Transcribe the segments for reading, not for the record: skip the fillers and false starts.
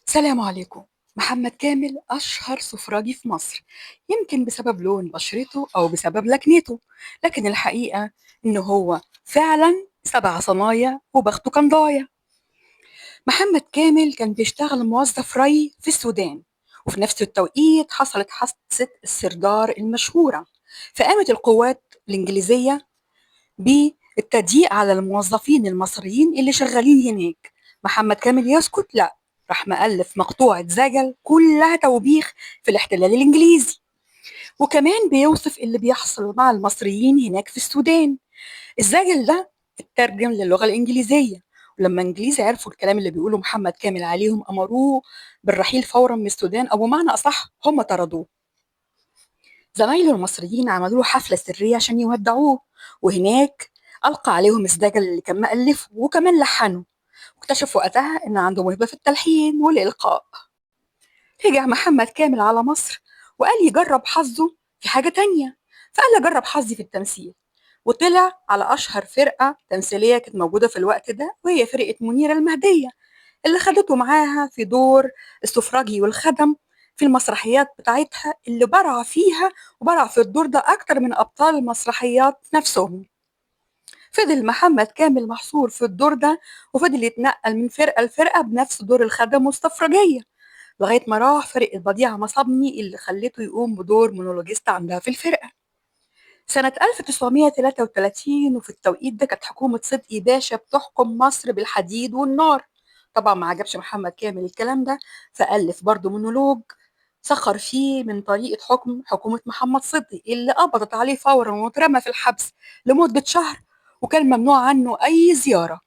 سلام عليكم. محمد كامل أشهر سفراجي في مصر، يمكن بسبب لون بشرته أو بسبب لكنته، لكن الحقيقة إنه هو فعلا 7 صنايع وبخته كان ضايع. محمد كامل كان بيشتغل موظف ري في السودان، وفي نفس التوقيت حصلت حادثة السردار المشهورة، فقامت القوات الإنجليزية بالتضييق على الموظفين المصريين اللي شغالين هناك. محمد كامل يسكت؟ لا، راح مألف مقطوعة زجل كلها توبيخ في الاحتلال الإنجليزي، وكمان بيوصف اللي بيحصل مع المصريين هناك في السودان. الزجل ده اترجم للغة الإنجليزية، ولما الإنجليز عرفوا الكلام اللي بيقوله محمد كامل عليهم أمروه بالرحيل فورا من السودان، أو بمعنى أصح هم طردوه. زمايله المصريين عملوا له حفلة سرية عشان يودعوه، وهناك ألقى عليهم السداجل اللي كان مألفه وكمان لحنه، واكتشفوا وقتها إن عنده موهبة في التلحين والإلقاء. رجع محمد كامل على مصر وقال يجرب حظه في حاجة تانية، فقال أجرب حظي في التمثيل، وطلع على أشهر فرقة تمثيلية كانت موجودة في الوقت ده، وهي فرقة منيرة المهدية، اللي خدته معاها في دور السفراجي والخدم في المسرحيات بتاعتها، اللي برع فيها وبرع في الدور ده أكتر من أبطال المسرحيات نفسهم. فضل محمد كامل محصور في الدور ده، وفضل يتنقل من فرقة لفرقة بنفس دور الخدم والسفرجية، لغاية ما راح فرقة بديعة مصابني اللي خلته يقوم بدور مونولوجيست عندها في الفرقة سنة 1933. وفي التوقيت ده كانت حكومة صدقي باشا بتحكم مصر بالحديد والنار. طبعا ما عجبش محمد كامل الكلام ده، فألف برضه مونولوج سخر فيه من طريقة حكم حكومة محمد صدقي اللي قبضت عليه فورا واترمى في الحبس لمدة شهر، وكان ممنوع عنه أي زيارة.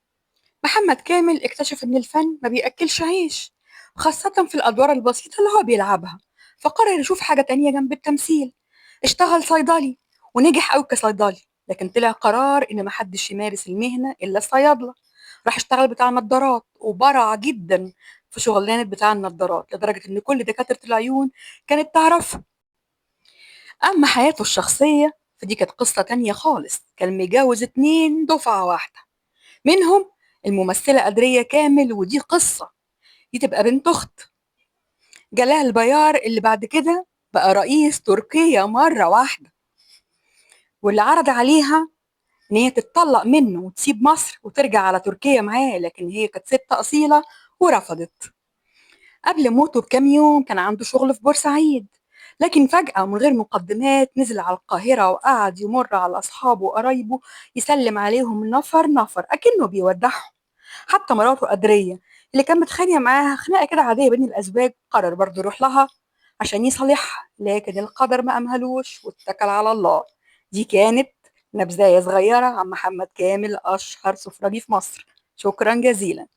محمد كامل اكتشف إن الفن ما بيأكلش عيش، خاصة في الأدوار البسيطة اللي هو بيلعبها، فقرر يشوف حاجة تانية جنب التمثيل. اشتغل صيدلي ونجح أوي كصيدلي، لكن طلع قرار إن محدش يمارس المهنة إلا الصيادلة. راح اشتغل بتاع نظارات وبرع جدا في شغلانة بتاع النظارات، لدرجة إن كل دكاترة العيون كانت تعرفه. أما حياته الشخصية فدي كانت قصة تانية خالص. كان متجوز 2 دفعة واحدة، منهم الممثلة قدرية كامل، ودي قصة، دي تبقى بنت أخت جلال بيار اللي بعد كده بقى رئيس تركيا مرة واحدة، واللي عرض عليها إن هي تتطلق منه وتسيب مصر وترجع على تركيا معاه، لكن هي كانت ست أصيلة ورفضت. قبل موته بكام يوم كان عنده شغل في بورسعيد، لكن فجأة ومن غير مقدمات نزل على القاهرة وقعد يمر على أصحابه وقرايبه يسلم عليهم نفر نفر أكنه بيودعهم. حتى مراته قدرية اللي كان متخانق معاها خناقة كده عادية بين الأزواج قرر برضه يروح لها عشان يصالحها، لكن القدر ما أمهلوش واتكل على الله. دي كانت نبذاية صغيرة عن محمد كامل أشهر سفراجي في مصر. شكرا جزيلا.